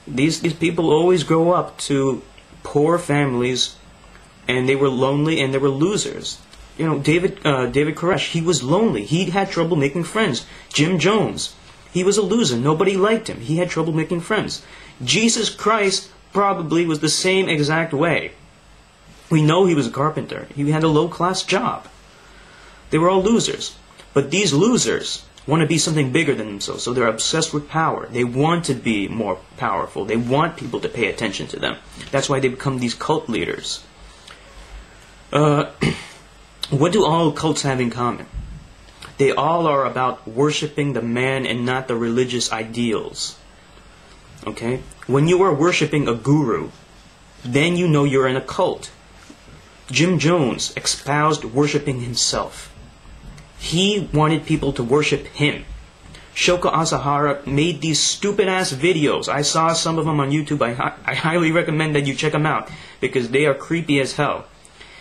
These people always grow up to poor families, and they were lonely and they were losers. You know, David Koresh, he was lonely. He had trouble making friends. Jim Jones, he was a loser. Nobody liked him. He had trouble making friends. Jesus Christ probably was the same exact way. We know he was a carpenter. He had a low-class job. They were all losers. But these losers want to be something bigger than themselves, so they're obsessed with power. They want to be more powerful. They want people to pay attention to them. That's why they become these cult leaders. What do all cults have in common? They all are about worshiping the man and not the religious ideals. Okay? When you are worshiping a guru, then you know you're in a cult. Jim Jones espoused worshiping himself. He wanted people to worship him. Shoko Asahara made these stupid-ass videos. I saw some of them on YouTube. I highly recommend that you check them out, because they are creepy as hell.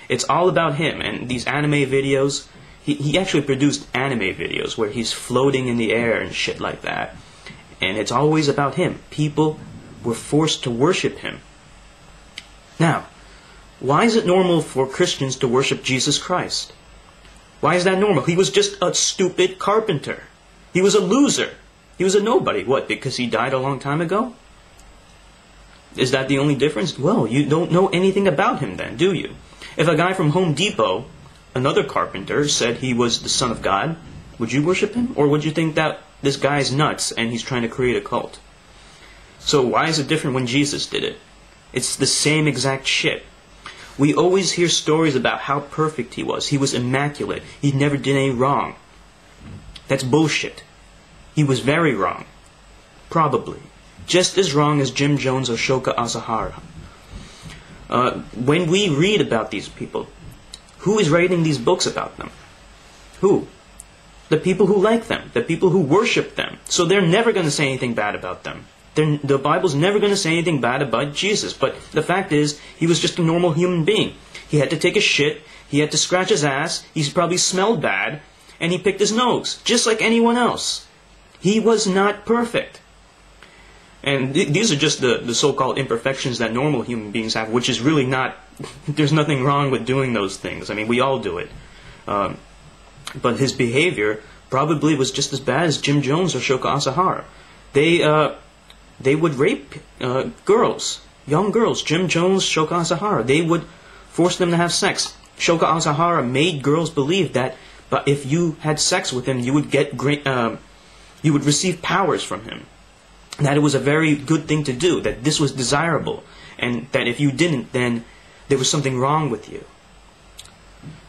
It's all about him, and these anime videos, he actually produced anime videos where he's floating in the air and shit like that. And it's always about him. People were forced to worship him. Now, why is it normal for Christians to worship Jesus Christ? Why is that normal? He was just a stupid carpenter. He was a loser. He was a nobody. What, because he died a long time ago? Is that the only difference? Well, you don't know anything about him then, do you? If a guy from Home Depot, another carpenter, said he was the son of God, would you worship him? Or would you think that this guy's nuts and he's trying to create a cult? So why is it different when Jesus did it? It's the same exact shit. We always hear stories about how perfect he was. He was immaculate. He never did any wrong. That's bullshit. He was very wrong. Probably. Just as wrong as Jim Jones or Shoko Asahara. When we read about these people, who is writing these books about them? Who? The people who like them. The people who worship them. So they're never going to say anything bad about them. The Bible's never going to say anything bad about Jesus. But the fact is, he was just a normal human being. He had to take a shit. He had to scratch his ass. He probably smelled bad. And he picked his nose. Just like anyone else. He was not perfect. And these are just the so-called imperfections that normal human beings have, which is really not... There's nothing wrong with doing those things. I mean, we all do it. But his behavior probably was just as bad as Jim Jones or Shoko Asahara. They would rape girls, young girls. Jim Jones, Shoko Asahara. They would force them to have sex. Shoko Asahara made girls believe that, but if you had sex with him, you would get you would receive powers from him. That it was a very good thing to do, that this was desirable, and that if you didn't, then there was something wrong with you.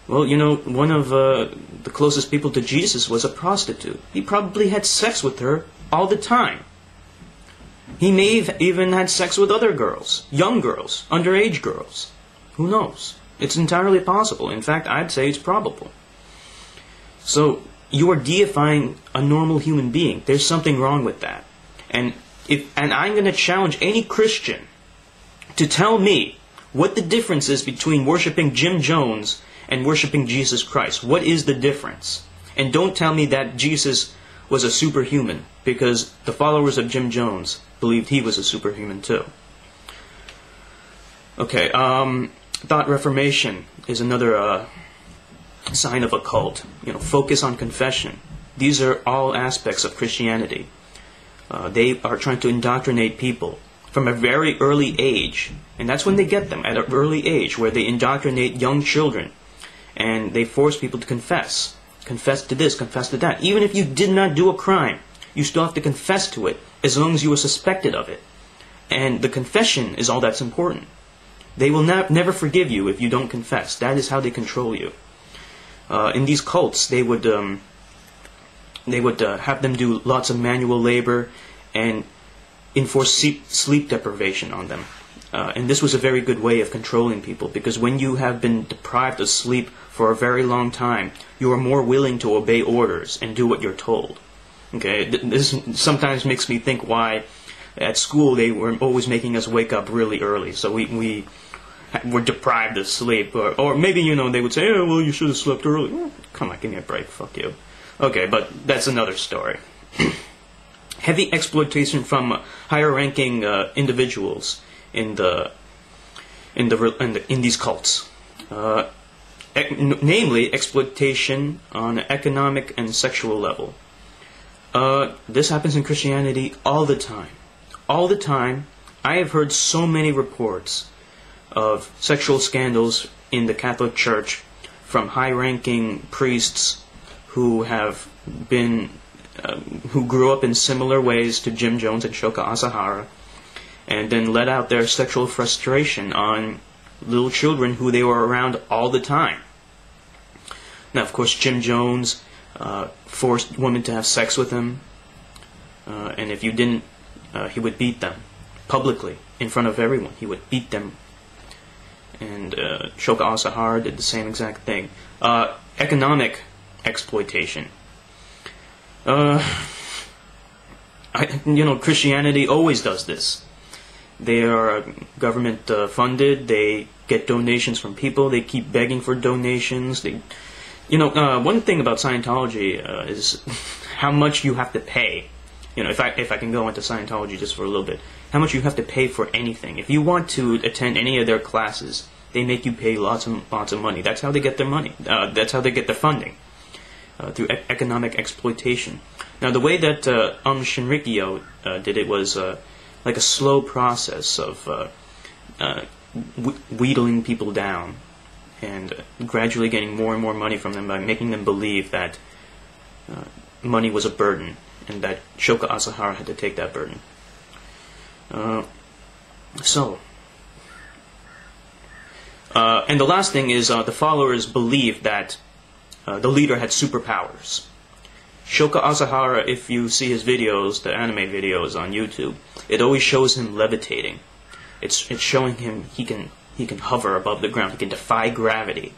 Well, you know, one of the closest people to Jesus was a prostitute. He probably had sex with her all the time. He may have even had sex with other girls, young girls, underage girls. Who knows? It's entirely possible. In fact, I'd say it's probable. So, you are deifying a normal human being. There's something wrong with that. And I'm going to challenge any Christian to tell me what the difference is between worshiping Jim Jones and worshiping Jesus Christ. What is the difference? And don't tell me that Jesus was a superhuman, because the followers of Jim Jones believed he was a superhuman too. Okay, thought reformation is another sign of a cult. You know, focus on confession. These are all aspects of Christianity. They are trying to indoctrinate people from a very early age. And that's when they get them, at an early age, where they indoctrinate young children. And they force people to confess. Confess to this, confess to that. Even if you did not do a crime, you still have to confess to it, as long as you were suspected of it. And the confession is all that's important. They will never forgive you if you don't confess. That is how they control you. In these cults, they would have them do lots of manual labor and enforce sleep deprivation on them. And this was a very good way of controlling people, because when you have been deprived of sleep for a very long time, you are more willing to obey orders and do what you're told. Okay, this sometimes makes me think why at school they were always making us wake up really early, so we were deprived of sleep. Or maybe, you know, they would say, oh, well, you should have slept early. Well, come on, give me a break, fuck you. Okay, but that's another story. heavy exploitation from higher-ranking individuals in these cults. Namely, exploitation on an economic and sexual level. This happens in Christianity all the time. All the time. I have heard so many reports of sexual scandals in the Catholic Church from high-ranking priests who have been, who grew up in similar ways to Jim Jones and Shoko Asahara, and then let out their sexual frustration on little children who they were around all the time. Now, of course, Jim Jones forced women to have sex with him, and if you didn't, he would beat them publicly in front of everyone. He would beat them. And Shoko Asahara did the same exact thing. Economic exploitation. Christianity always does this. They are government funded. They get donations from people. They keep begging for donations. One thing about Scientology is how much you have to pay. If I can go into Scientology just for a little bit, how much you have to pay for anything. If you want to attend any of their classes, they make you pay lots of money. That's how they get their money. That's how they get their funding, through economic exploitation. Now, the way that Aum Shinrikyo did it was like a slow process of wheedling people down and gradually getting more and more money from them by making them believe that money was a burden and that Shoko Asahara had to take that burden. And the last thing is the followers believed that the leader had superpowers. Shoko Asahara, if you see his videos, the anime videos on YouTube, it always shows him levitating. It's showing him he can hover above the ground. He can defy gravity.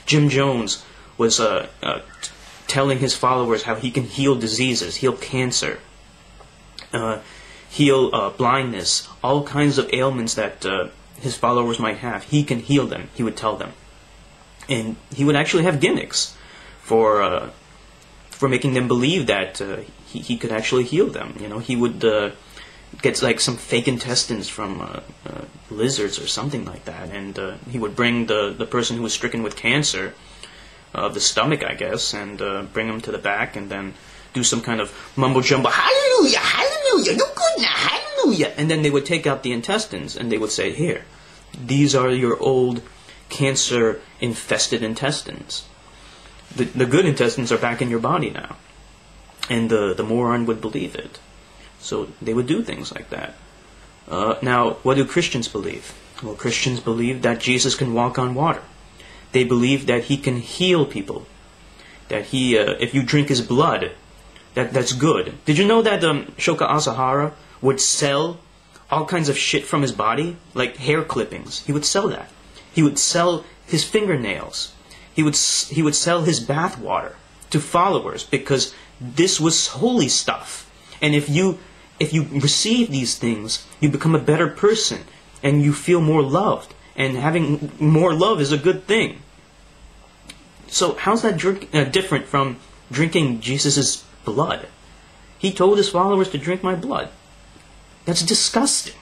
Jim Jones was telling his followers how he can heal diseases, heal cancer, heal blindness, all kinds of ailments that his followers might have. He can heal them, he would tell them. And he would actually have gimmicks for making them believe that he could actually heal them. He would get like some fake intestines from lizards or something like that, and he would bring the person who was stricken with cancer of the stomach, I guess, and bring him to the back, and then do some kind of mumbo jumbo, hallelujah, hallelujah, you're good now, hallelujah, and then they would take out the intestines and they would say, here, these are your old cancer-infested intestines. The good intestines are back in your body now. And the moron would believe it. So they would do things like that. Now, what do Christians believe? Well, Christians believe that Jesus can walk on water. They believe that he can heal people. That he, if you drink his blood, that's good. Did you know that Shoko Asahara would sell all kinds of shit from his body? Like hair clippings. He would sell that. He would sell his fingernails. He would sell his bath water to followers because this was holy stuff. And if you receive these things, you become a better person and you feel more loved. And having more love is a good thing. So how's that different from drinking Jesus' blood? He told his followers to drink my blood. That's disgusting.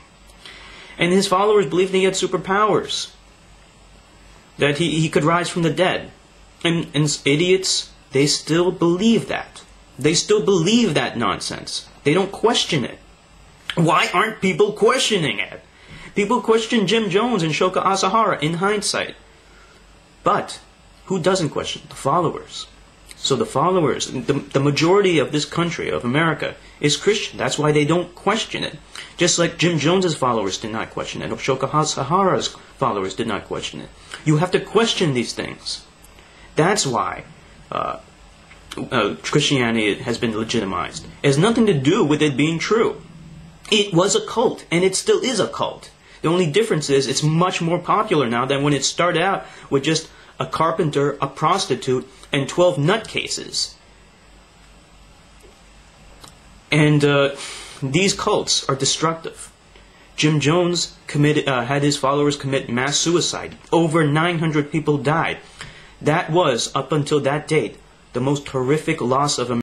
And his followers believed he had superpowers. That he could rise from the dead. And idiots, they still believe that. They still believe that nonsense. They don't question it. Why aren't people questioning it? People question Jim Jones and Shoko Asahara in hindsight. But who doesn't question? The followers. So the followers, the majority of this country, of America, is Christian. That's why they don't question it. Just like Jim Jones's followers did not question it, or Shoko Asahara's followers did not question it. You have to question these things. That's why Christianity has been legitimized. It has nothing to do with it being true. It was a cult, and it still is a cult. The only difference is it's much more popular now than when it started out with just a carpenter, a prostitute, and 12 nutcases. And these cults are destructive. Jim Jones had his followers commit mass suicide. Over 900 people died. That was, up until that date, the most horrific loss of America.